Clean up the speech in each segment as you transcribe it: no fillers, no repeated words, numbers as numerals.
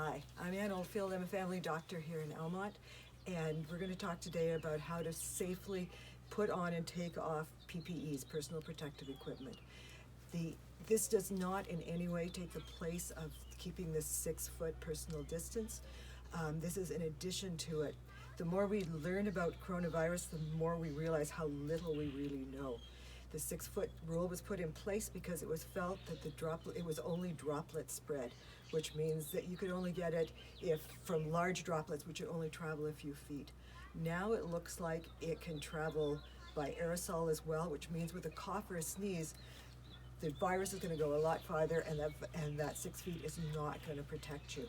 Hi, I'm Ann Oldfield. I'm a family doctor here in Elmont, and we're going to talk today about how to safely put on and take off PPEs, personal protective equipment. This does not in any way take the place of keeping this 6-foot personal distance. This is in addition to it. The more we learn about coronavirus, the more we realize how little we really know. The 6-foot rule was put in place because it was felt that it was only droplet spread, which means that you could only get it from large droplets, which would only travel a few feet. Now it looks like it can travel by aerosol as well, which means with a cough or a sneeze, the virus is going to go a lot farther, and that 6 feet is not going to protect you.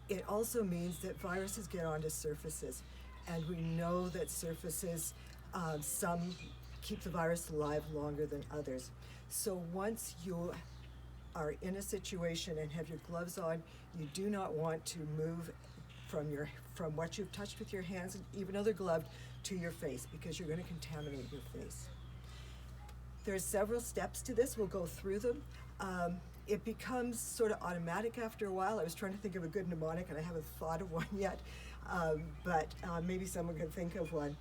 It also means that viruses get onto surfaces, and we know that surfaces, some keep the virus alive longer than others. So once you are in a situation and have your gloves on, you do not want to move from what you've touched with your hands, even though they're gloved, to your face, because you're going to contaminate your face. There's several steps to this. We'll go through them. It becomes sort of automatic after a while. I was trying to think of a good mnemonic and I haven't thought of one yet, but maybe someone can think of one.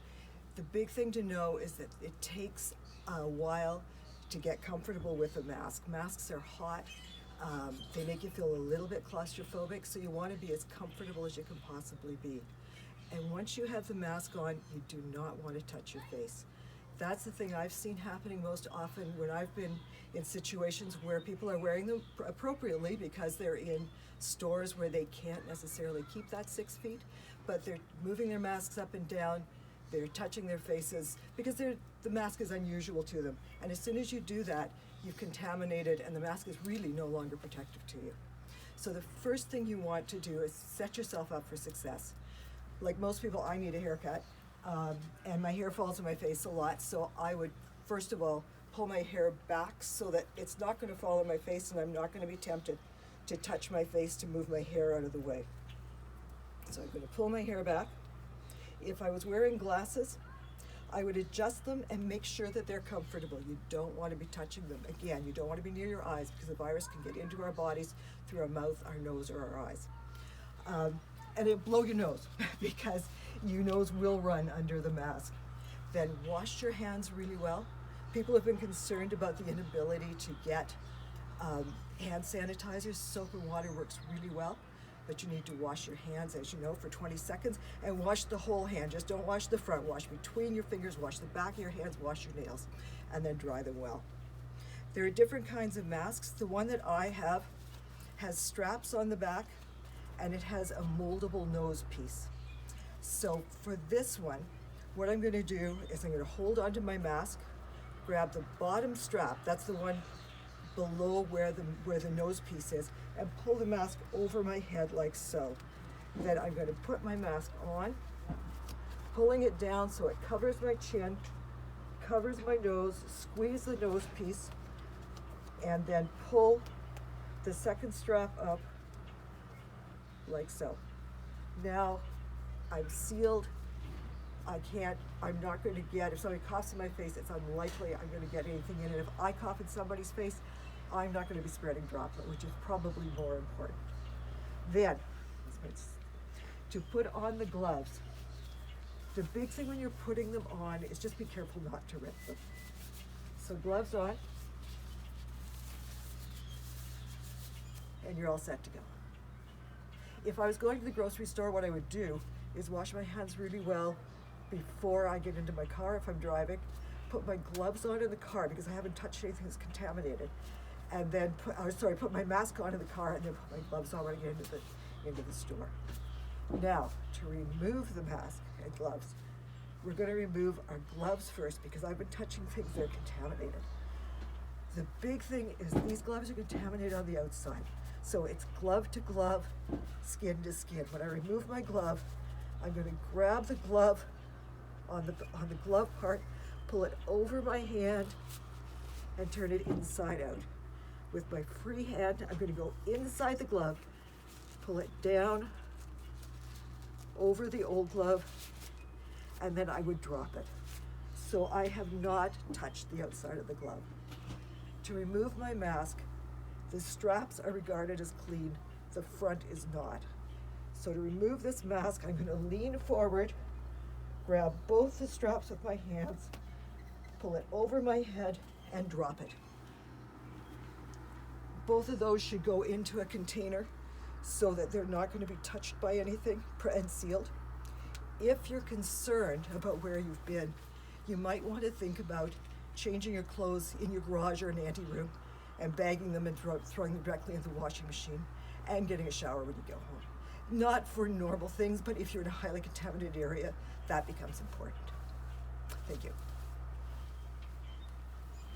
The big thing to know is that it takes a while to get comfortable with a mask. Masks are hot. They make you feel a little bit claustrophobic, so you want to be as comfortable as you can possibly be. And once you have the mask on, you do not want to touch your face. That's the thing I've seen happening most often when I've been in situations where people are wearing them appropriately because they're in stores where they can't necessarily keep that 6 feet, but they're moving their masks up and down, they're touching their faces because the mask is unusual to them. And as soon as you do that, you've contaminated and the mask is really no longer protective to you. So the first thing you want to do is set yourself up for success. Like most people, I need a haircut. And my hair falls on my face a lot, so I would first of all pull my hair back so that it's not going to fall on my face and I'm not going to be tempted to touch my face to move my hair out of the way. So I'm going to pull my hair back. If I was wearing glasses, I would adjust them and make sure that they're comfortable. You don't want to be touching them. Again, you don't want to be near your eyes because the virus can get into our bodies through our mouth, our nose, or our eyes. And it'll blow your nose because your nose will run under the mask. Then wash your hands really well. People have been concerned about the inability to get hand sanitizers. Soap and water works really well, but you need to wash your hands, as you know, for 20 seconds and wash the whole hand. Just don't wash the front. Wash between your fingers, wash the back of your hands, wash your nails, and then dry them well. There are different kinds of masks. The one that I have has straps on the back and it has a moldable nose piece. So for this one, what I'm going to do is I'm going to hold onto my mask, grab the bottom strap, that's the one below where the nose piece is, and pull the mask over my head like so. Then I'm going to put my mask on, pulling it down so it covers my chin, covers my nose, squeeze the nose piece, and then pull the second strap up like so. Now I'm sealed. I'm not going to get, if somebody coughs in my face, it's unlikely I'm going to get anything in it. If I cough in somebody's face, I'm not going to be spreading droplet, which is probably more important. Then, to put on the gloves, the big thing when you're putting them on is just be careful not to rip them. So gloves on, and you're all set to go. If I was going to the grocery store, what I would do is wash my hands really well before I get into my car if I'm driving, put my gloves on in the car because I haven't touched anything that's contaminated, and then put my mask on in the car and then put my gloves on when I get into the store. Now, to remove the mask and gloves, we're going to remove our gloves first because I've been touching things that are contaminated. The big thing is these gloves are contaminated on the outside. So it's glove to glove, skin to skin. When I remove my glove, I'm going to grab the glove on the glove part, pull it over my hand, and turn it inside out. With my free hand, I'm going to go inside the glove, pull it down over the old glove, and then I would drop it. So I have not touched the outside of the glove. To remove my mask, the straps are regarded as clean. the front is not. So to remove this mask, I'm gonna lean forward, grab both the straps with my hands, pull it over my head, and drop it. Both of those should go into a container so that they're not going to be touched by anything and sealed. If you're concerned about where you've been, you might want to think about changing your clothes in your garage or an ante room and bagging them and throwing them directly into the washing machine and getting a shower when you go home. Not for normal things, but if you're in a highly contaminated area, that becomes important. Thank you.